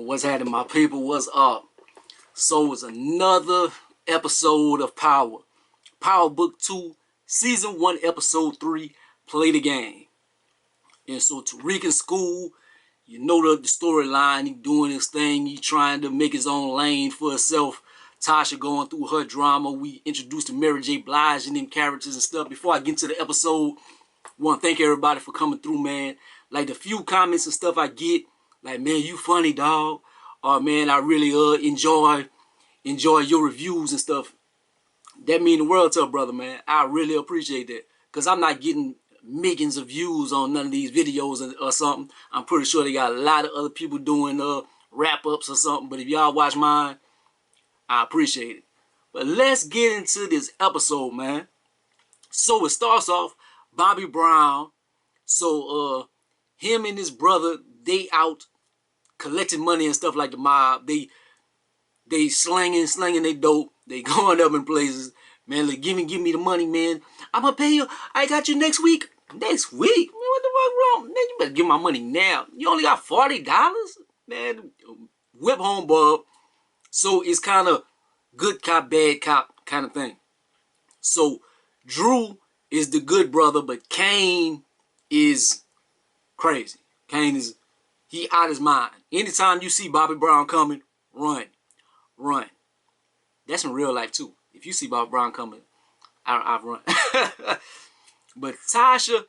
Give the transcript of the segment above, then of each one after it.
What's happening, my people? What's up? So it's another episode of Power. Power Book 2, Season 1, Episode 3, Play the Game. And so Tariq in school, you know the storyline. He doing his thing. He trying to make his own lane for himself. Tasha going through her drama. We introduced the Mary J. Blige and them characters and stuff. Before I get into the episode, I want to thank everybody for coming through, man. Like the few comments and stuff I get, like, man, you funny, dog. Or, man, I really enjoy your reviews and stuff. That mean the world to a brother, man. I really appreciate that. Because I'm not getting millions of views on none of these videos or something. I'm pretty sure they got a lot of other people doing wrap-ups or something. But if y'all watch mine, I appreciate it. But let's get into this episode, man. So it starts off, Bobby Brown. So him and his brother, they out collecting money and stuff like the mob. They slanging they dope. They going up in places. Man, like, give me the money, man. I'm gonna pay you. I got you next week. Next week? Man, what the fuck wrong? Man, you better give my money now. You only got $40? Man, whip home, Bob. So it's kind of good cop, bad cop kind of thing. So Drew is the good brother, but Kane is crazy. Kane is, he out his mind. Anytime you see Bobby Brown coming, run. Run. That's in real life too. If you see Bobby Brown coming, I run. But Tasha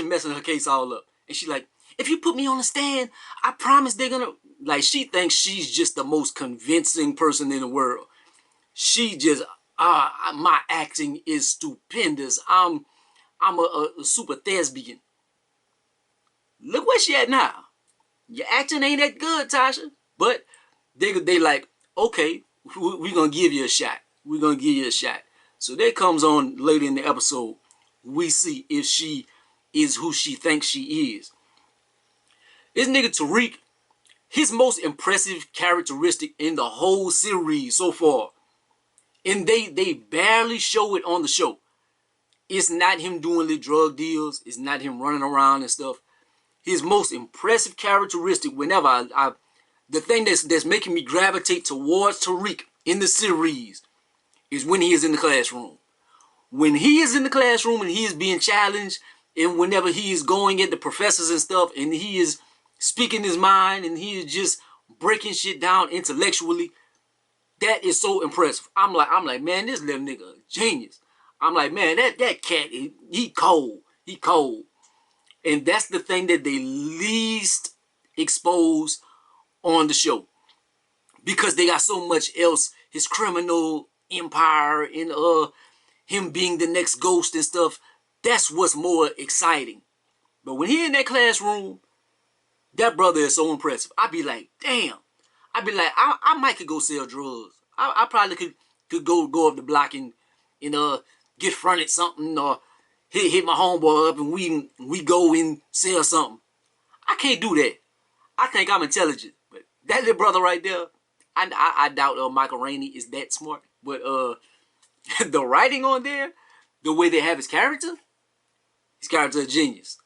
messing her case all up. And she like, if you put me on the stand, I promise they're gonna, like, she thinks she's just the most convincing person in the world. She just, my acting is stupendous. I'm a super thespian. Look where she at now. Your acting ain't that good, Tasha. But they like, okay, we're going to give you a shot. We're going to give you a shot. So that comes on later in the episode. We see if she is who she thinks she is. This nigga Tariq, his most impressive characteristic in the whole series so far. And they barely show it on the show. It's not him doing the drug deals. It's not him running around and stuff. His most impressive characteristic, whenever the thing that's making me gravitate towards Tariq in the series is when he is in the classroom. When he is in the classroom and he is being challenged, and whenever he is going at the professors and stuff, and he is speaking his mind, and he is just breaking shit down intellectually, that is so impressive. I'm like, man, this little nigga genius. I'm like, man, that cat, he cold. He cold. And that's the thing that they least expose on the show. Because they got so much else. His criminal empire and him being the next ghost and stuff. That's what's more exciting. But when he in that classroom, that brother is so impressive. I be like, damn. I be like, I might could go sell drugs. I probably could go up the block and get fronted something, or hit my homeboy up and we go and sell something. I can't do that. I think I'm intelligent. But that little brother right there, I doubt Michael Rainey is that smart. But the writing on there, the way they have his character is genius.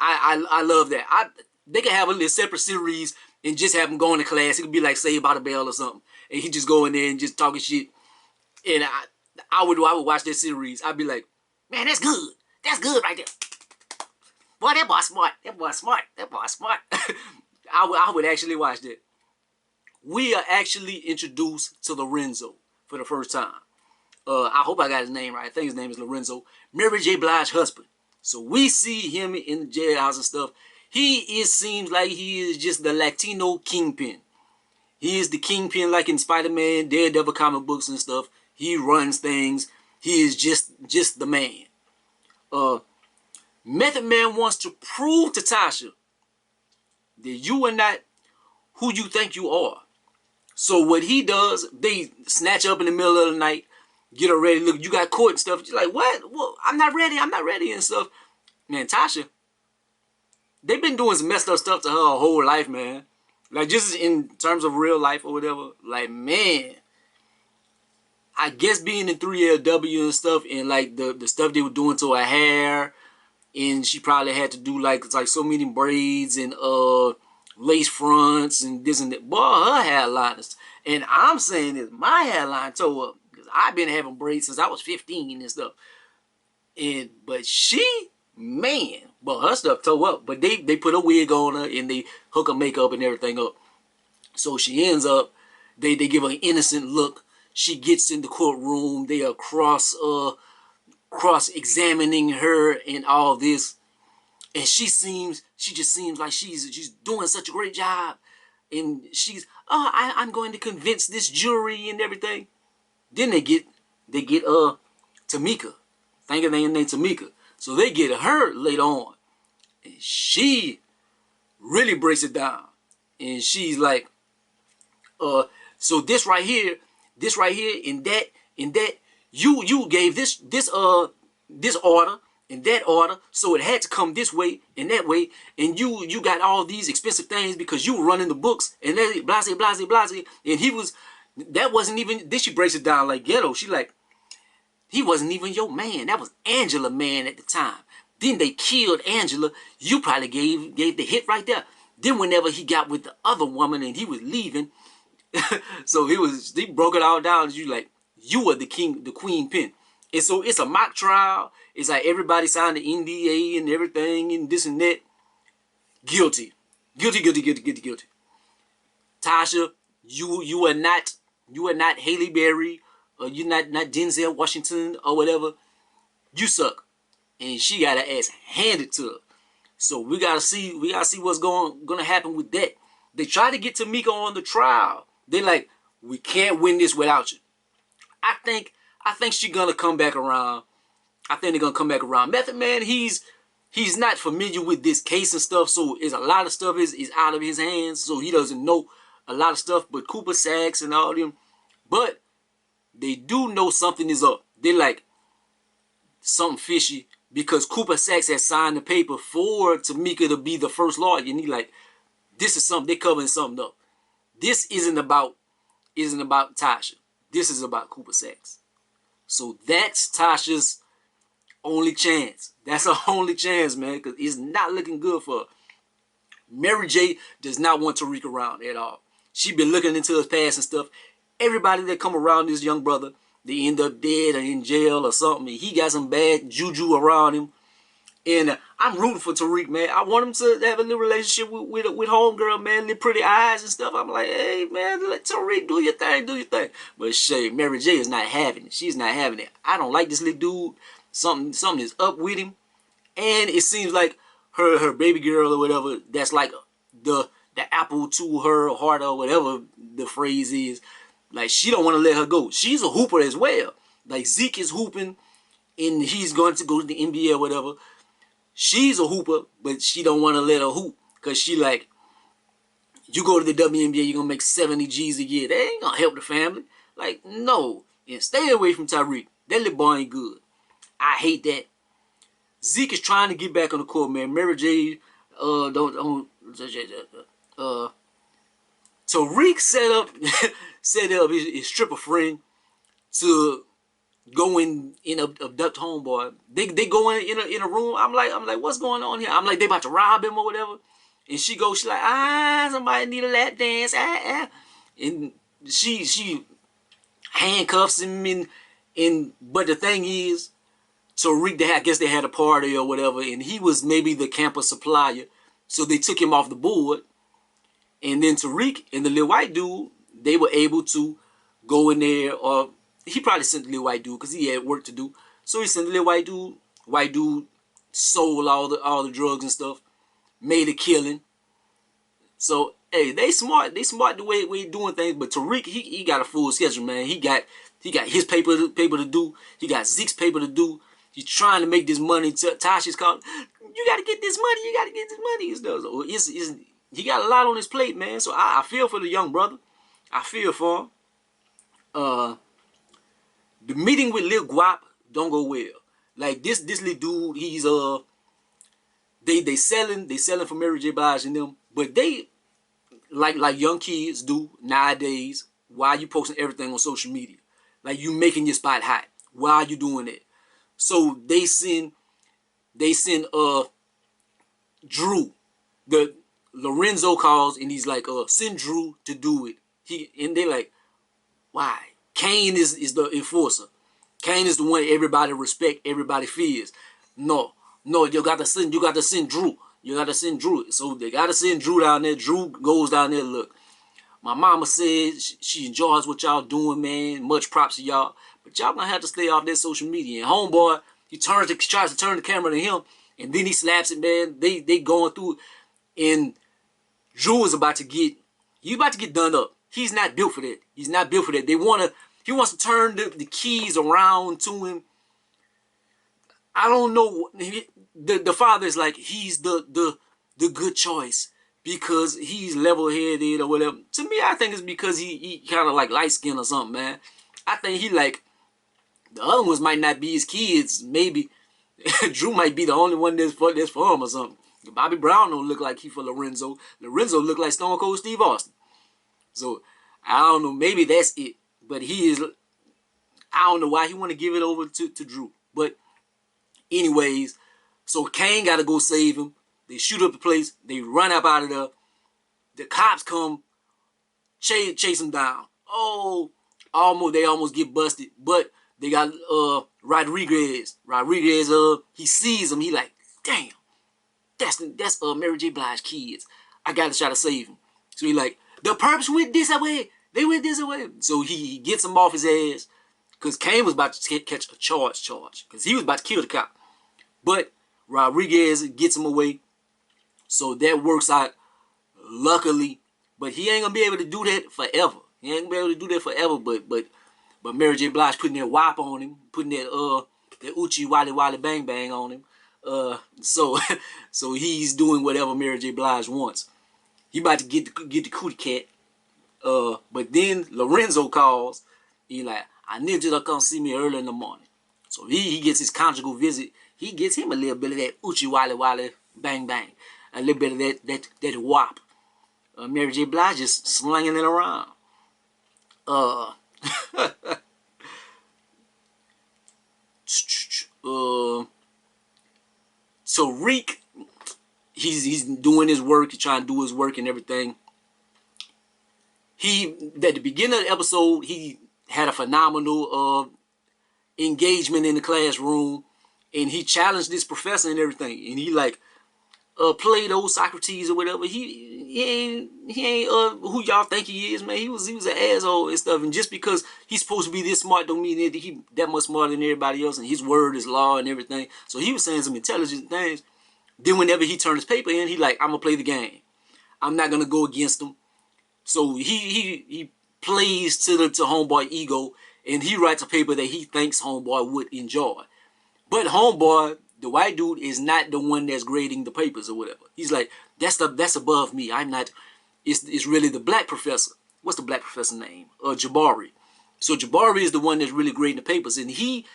I love that. They could have a little separate series and just have him go into class. It could be like Saved by the Bell or something. And he just go in there and just talking shit. And I would watch that series. I'd be like, man, that's good. That's good right there. Boy, that boy smart. That boy smart. That boy smart. I would actually watch that. We are actually introduced to Lorenzo for the first time. I hope I got his name right. I think his name is Lorenzo. Mary J. Blige's husband. So we see him in the jailhouse and stuff. Seems like he is just the Latino kingpin. He is the kingpin like in Spider-Man, Daredevil comic books and stuff. He runs things. He is just the man. Method Man wants to prove to Tasha that you are not who you think you are. So what he does, they snatch up in the middle of the night, get her ready. Look, you got court and stuff. She's like, what? Well, I'm not ready and stuff. Man, Tasha, they've been doing some messed up stuff to her whole life, man. Like, just in terms of real life or whatever. Like, man, I guess being in 3LW and stuff, and like the stuff they were doing to her hair, and she probably had to do like so many braids and lace fronts and this and that. Boy, her hairline is, and I'm saying this, my hairline toe up because I've been having braids since I was 15 and stuff. And but she, man, but her stuff toe up. But they put a wig on her and they hook her makeup and everything up. So she ends up, they give her an innocent look. She gets in the courtroom. They are cross examining her and all this. And she just seems like she's doing such a great job. And she's, oh, I'm going to convince this jury and everything. Then they get Tamika. Think of their name Tamika. So they get her later on. And she really breaks it down. And she's like, so this right here, in that, you gave this order in that order, so it had to come this way and that way, and you got all these expensive things because you were running the books and that blase blase blase, and that wasn't even. Then she breaks it down like ghetto. She like, he wasn't even your man. That was Angela man at the time. Then they killed Angela. You probably gave the hit right there. Then whenever he got with the other woman and he was leaving, so he broke it all down. You like, you were the queen pin. And so it's a mock trial. It's like everybody signed the NDA and everything and this and that. Guilty. Guilty. Tasha, you are not Halle Berry, or you're not Denzel Washington or whatever. You suck. And she got her ass handed to her. So we gotta see what's gonna happen with that. They try to get Tamika on the trial. They like, we can't win this without you. I think she's gonna come back around. I think they're gonna come back around. Method Man, he's not familiar with this case and stuff, so a lot of stuff is out of his hands, so he doesn't know a lot of stuff. But Cooper Saxe and all them, but they do know something is up. They like something fishy because Cooper Saxe has signed the paper for Tamika to be the first lawyer, and he like, this is something, they're covering something up. This isn't about Tasha. This is about Cooper Saxe. So that's Tasha's only chance. That's her only chance, man, because it's not looking good for her. Mary J does not want Tariq around at all. She been looking into his past and stuff. Everybody that come around this young brother, they end up dead or in jail or something. He got some bad juju around him. And I'm rooting for Tariq, man. I want him to have a little relationship with homegirl, man, little pretty eyes and stuff. I'm like, hey, man, let Tariq do your thing. But shit, Mary J is not having it. She's not having it. I don't like this little dude. Something is up with him. And it seems like her baby girl or whatever, that's like the apple to her heart or whatever the phrase is. Like, she don't want to let her go. She's a hooper as well. Like, Zeke is hooping and he's going to go to the NBA or whatever. She's a hooper, but she don't want to let her hoop because she like, you go to the WNBA, you're going to make 70 G's a year. That ain't going to help the family. Like, no. And stay away from Tariq. That little boy ain't good. I hate that. Zeke is trying to get back on the court, man. Mary J, Tariq set up his stripper friend to go in abduct homeboy. They go in a room. I'm like, what's going on here? I'm like, they about to rob him or whatever. And she like, somebody need a lap dance. And she handcuffs him but the thing is, Tariq, I guess they had a party or whatever, and he was maybe the campus supplier. So they took him off the board. And then Tariq and the little white dude, they were able to go in there, or he probably sent the little white dude because he had work to do. So he sent the little white dude. White dude sold all the drugs and stuff, made a killing. So hey, they smart. They smart the way doing things. But Tariq, he got a full schedule, man. He got his paper to do. He got Zeke's paper to do. He's trying to make this money. Tasha's calling, you got to get this money. You got to get this money. So he got a lot on his plate, man. So I feel for the young brother. I feel for him. The meeting with Lil Guap don't go well. Like this little dude, he's they selling for Mary J. Blige and them, but they like young kids do nowadays. Why are you posting everything on social media? Like, you making your spot hot. Why are you doing that? So they send Drew, the Lorenzo calls and he's like, send Drew to do it. And they like, why? Kane is the enforcer. Kane is the one everybody respect, everybody fears. No, you gotta send Drew. You gotta send Drew. So they gotta send Drew down there. Drew goes down there. Look, my mama said she enjoys what y'all doing, man. Much props to y'all. But y'all gonna have to stay off that social media. And homeboy, tries to turn the camera to him, and then he slaps it, man. They going through it. And Drew is about to get done up. He's not built for that. He's not built for that. He wants to turn the keys around to him. I don't know. The father is like, he's the good choice because he's level-headed or whatever. To me, I think it's because he kind of like light-skinned or something, man. I think he like, the other ones might not be his kids. Maybe Drew might be the only one that's for him or something. Bobby Brown don't look like he for Lorenzo. Lorenzo look like Stone Cold Steve Austin. So, I don't know. Maybe that's it. But he is, I don't know why he want to give it over to Drew. But anyways, so Kane got to go save him. They shoot up the place. They run up out of there. The cops come, chase him down. Oh, they almost get busted. But they got Rodriguez. He sees him. He like, damn, that's Mary J. Blige's kids. I got to try to save him. So he like, the perps went this way. They went this way. So he gets him off his ass. Because Kane was about to catch a charge. Because he was about to kill the cop. But Rodriguez gets him away. So that works out luckily. But he ain't going to be able to do that forever. He ain't going to be able to do that forever. But Mary J. Blige putting that wop on him. Putting that Uchi Wally Wally Bang Bang on him. So he's doing whatever Mary J. Blige wants. He about to get the cootie cat. But then Lorenzo calls. He like, I need you to come see me early in the morning. So he gets his conjugal visit. He gets him a little bit of that Uchi Wally Wally Bang Bang. A little bit of that wop. Mary J. Blige just slinging it around. Tariq, he's doing his work. He's trying to do his work and everything. At the beginning of the episode, he had a phenomenal engagement in the classroom, and he challenged this professor and everything. And he like Plato, Socrates or whatever. He ain't who y'all think he is, man. He was an asshole and stuff. And just because he's supposed to be this smart don't mean that he that much smarter than everybody else. And his word is law and everything. So he was saying some intelligent things. Then whenever he turned his paper in, he like, I'm gonna play the game. I'm not gonna go against him. So he plays to homeboy ego, and he writes a paper that he thinks homeboy would enjoy. But homeboy, the white dude, is not the one that's grading the papers or whatever. He's like, that's above me. I'm not. It's really the black professor. What's the black professor name? Jabari. So Jabari is the one that's really grading the papers, and he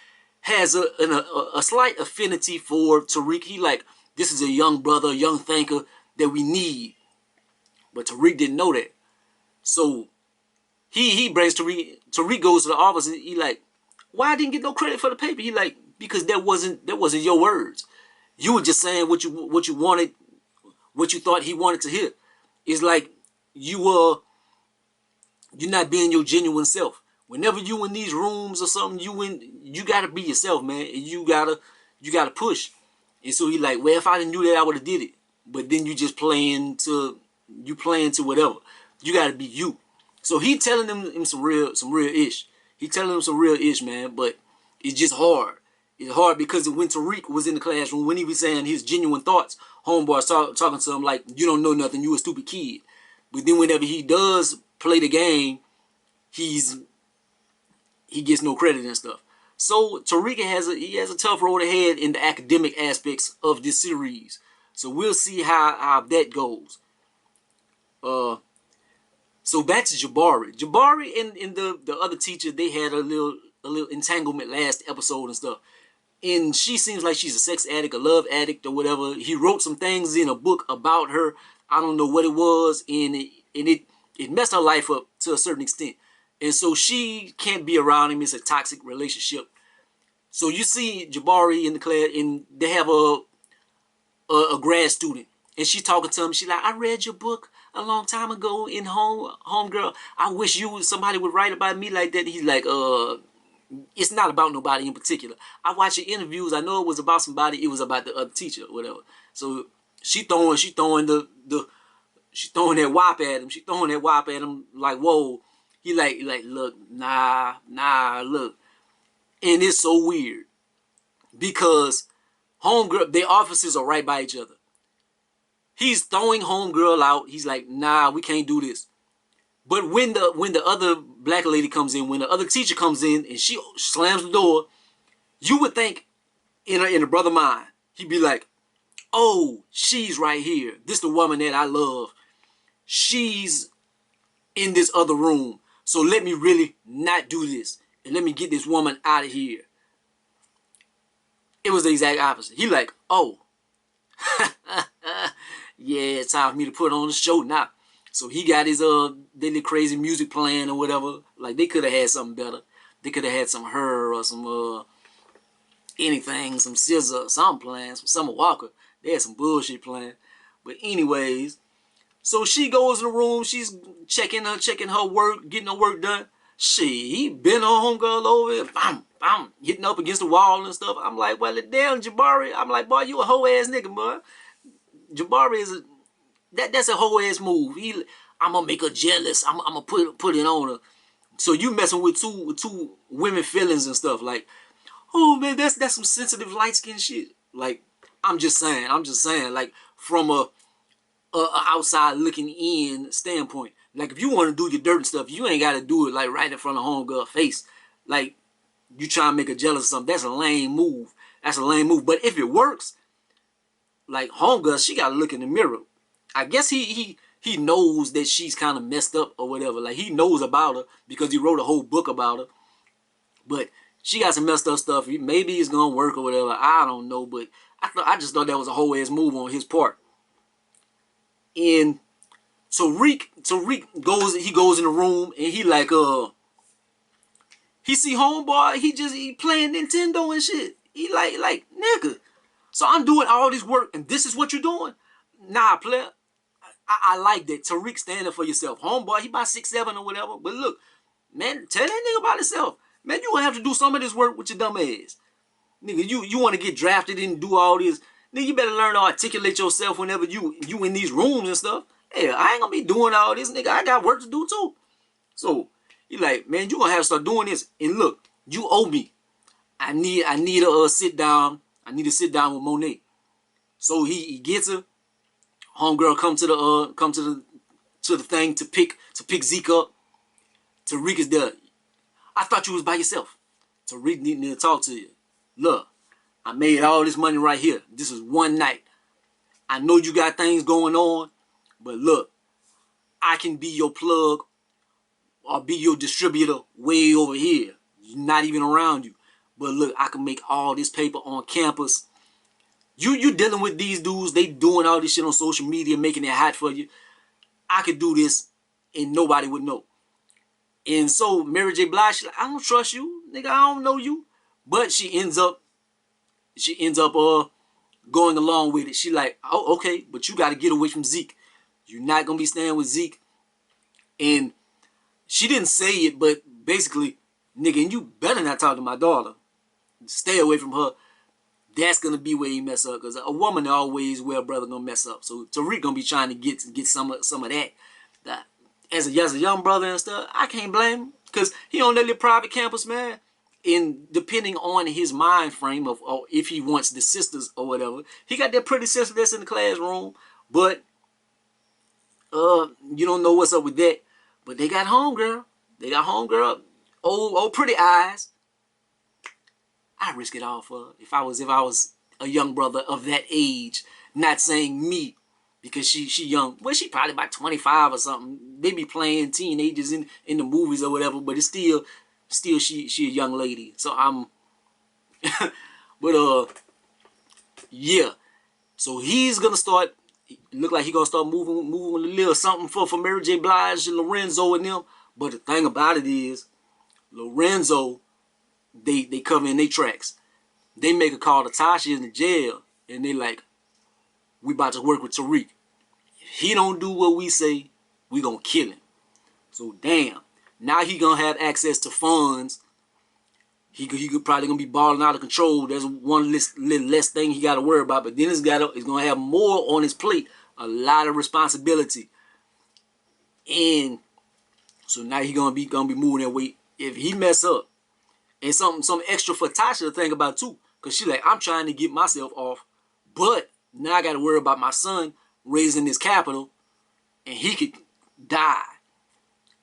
has a slight affinity for Tariq. He like, this is a young brother, a young thinker that we need. But Tariq didn't know that. So he brings Tariq. Tariq goes to the office and he like, why I didn't get no credit for the paper? He like, because that wasn't your words. You were just saying what you wanted, what you thought he wanted to hear. It's like you're not being your genuine self. Whenever you in these rooms or something, you gotta be yourself, man. And you gotta push. And so he like, well, if I didn't do that, I would have did it. But then you just playing to whatever. You gotta be you. So he telling him some real ish. He telling him some real ish, man. But it's just hard. It's hard because when Tariq was in the classroom, when he was saying his genuine thoughts, homeboy talking to him like, you don't know nothing, you a stupid kid. But then whenever he does play the game, he gets no credit and stuff. So Tariq has a tough road ahead in the academic aspects of this series. So we'll see how that goes. So back to Jabari. Jabari and the other teacher, they had a little entanglement last episode and stuff. And she seems like she's a sex addict, a love addict, or whatever. He wrote some things in a book about her. I don't know what it was, and it messed her life up to a certain extent. And so she can't be around him. It's a toxic relationship. So you see Jabari in the class, and they have a grad student. And she talking to him. She like, I read your book a long time ago in Homegirl. I wish somebody would write about me like that. He's like, it's not about nobody in particular. I watched your interviews. I know it was about somebody. It was about the other teacher or whatever. So she throwing that wop at him. She throwing that wop at him like, whoa. He like, look, nah, look. And it's so weird because Homegirl, their offices are right by each other. He's throwing Homegirl out. He's like, nah, we can't do this. But when the other black lady comes in, when the other teacher comes in and she slams the door, you would think in a brother mind, he'd be like, oh, she's right here. This the woman that I love. She's in this other room. So let me really not do this. And let me get this woman out of here. It was the exact opposite. He like, oh, yeah, it's time for me to put on the show now. So he got his daily crazy music playing or whatever. Like they could have had something better. They could have had some Her or some anything, some SZA, something playing, some Summer Walker. They had some bullshit playing. But anyways, so she goes in the room. She's checking her work, getting her work done. He bent her homegirl over, bam, hitting up against the wall and stuff. I'm like, well, damn, Jabari. I'm like, boy, you a hoe ass nigga, boy. Jabari is that's a hoe ass move. I'm gonna make her jealous. I'm gonna put it on her. So you messing with two women feelings and stuff. Like, oh man, that's some sensitive light skin shit. Like, I'm just saying. Like from a outside looking in standpoint. Like if you want to do your dirty stuff, you ain't got to do it like right in front of homegirl face. Like you trying to make her jealous or something. That's a lame move. But if it works, like homegirl, she got to look in the mirror. I guess he knows that she's kind of messed up or whatever. Like he knows about her because he wrote a whole book about her. But she got some messed up stuff. Maybe it's gonna work or whatever. I don't know. But I just thought that was a whole ass move on his part. And Tariq goes in the room and he like he see homeboy, he playing Nintendo and shit. He like nigga. So I'm doing all this work and this is what you're doing? Nah, player. I like that. Tariq standing for yourself. Homeboy, he about 6'7" or whatever. But look, man, tell that nigga about himself. Man, you gonna have to do some of this work with your dumb ass. Nigga, you want to get drafted and do all this. Nigga, you better learn to articulate yourself whenever you in these rooms and stuff. Hey, I ain't gonna be doing all this, nigga. I got work to do too. So, he like, man, you gonna have to start doing this. And look, you owe me. I need to sit down. I need to sit down with Monet. So he gets her. Homegirl come to the thing to pick Zeke up. Tariq is there. I thought you was by yourself. Tariq need to talk to you. Look, I made all this money right here. This is one night. I know you got things going on, but look, I can be your plug or be your distributor way over here. Not even around you. But look, I can make all this paper on campus. You dealing with these dudes, they doing all this shit on social media, making it hot for you. I could do this and nobody would know. And so Mary J. Blige, she's like, I don't trust you, nigga, I don't know you. But she ends up going along with it. She like, oh, okay, but you gotta get away from Zeke. You're not gonna be staying with Zeke. And she didn't say it, but basically, nigga, and you better not talk to my daughter. Stay away from her. That's gonna be where you mess up, because a woman always where a brother gonna mess up. So Tariq gonna be trying to get some of that. As a young brother and stuff, I can't blame him, because he on that little private campus, man. And depending on his mind frame of if he wants the sisters or whatever, he got that pretty sister that's in the classroom, but you don't know what's up with that. But they got homegirl. They got homegirl. Oh, pretty eyes. I risk it all for her. If I was a young brother of that age, not saying me, because she young. Well, she probably about 25 or something. They be playing teenagers in the movies or whatever, but it's still she a young lady. So I'm but yeah. So he's gonna start, look like he gonna start moving a little something for Mary J. Blige and Lorenzo and them. But the thing about it is, Lorenzo, they cover in their tracks. They make a call to Tasha in the jail, and they like, we about to work with Tariq. If he don't do what we say, we gonna kill him. So damn, now he gonna have access to funds. He could probably gonna be balling out of control. There's one little less thing he got to worry about, but then he's gonna have more on his plate, a lot of responsibility, and so now he gonna be moving that weight. If he mess up, and some extra for Tasha to think about too, cause she like, I'm trying to get myself off, but now I got to worry about my son raising this capital, and he could die.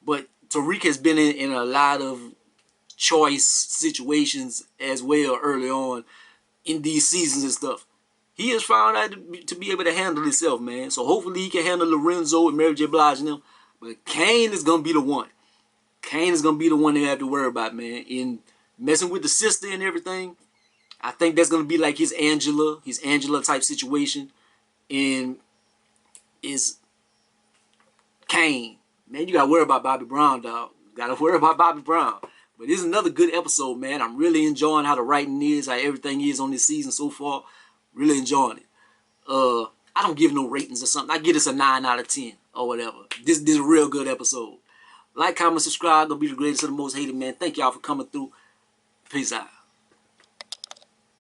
But Tariq has been in a lot of choice situations as well early on in these seasons and stuff. He has found out to be able to handle himself, man. So hopefully he can handle Lorenzo and Mary J. Blige and them. But Kane is going to be the one. Kane is going to be the one they have to worry about, man. In messing with the sister and everything, I think that's going to be like his Angela type situation. And is Kane. Man, you got to worry about Bobby Brown, dog. Got to worry about Bobby Brown. But this is another good episode, man. I'm really enjoying how the writing is, how everything is on this season so far. Really enjoying it. I don't give no ratings or something. I give this a 9 out of 10 or whatever. This is a real good episode. Like, comment, subscribe. Gonna be the greatest of the most hated, man. Thank y'all for coming through. Peace out.